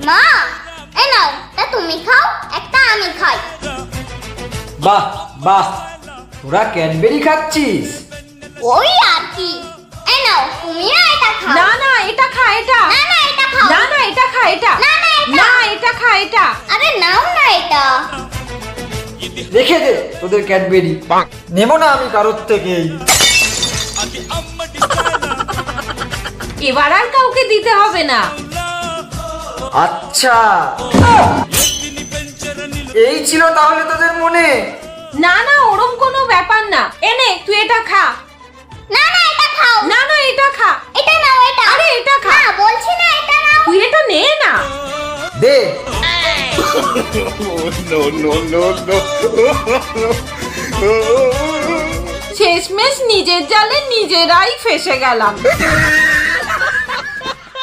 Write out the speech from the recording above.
মা, এই নাও, তা তুমি খাও, একটা আমি খাই। বাহ বাহ, তোরা ক্যাডবেরি খাচ্ছিস? ওই আর কি। এই নাও, তুমি না এটা খাও। না না, এটা খা, এটা। না না, এটা খাও। না না, এটা খা, এটা। না না, এটা। না, এটা খা, এটা। আরে নাও না এটা। রেখে দে তোদের ক্যাডবেরি, নেবো না আমি কারোর থেকেই। এবার আর কাউকে দিতে হবে না। আচ্ছা, এই ছিল তাহলে তোদের মনে? না না, ওরম কোনো ব্যাপার না। এনে তুই এটা খা। না না, এটা খাও। না না, এটা খা। এটা নাও, এটা। আরে এটা খা। না, বলছি না, এটা নাও। তুই এটা নে না। দে। শেষমেশ নিজের জালে নিজেরাই ফেসে গেলাম।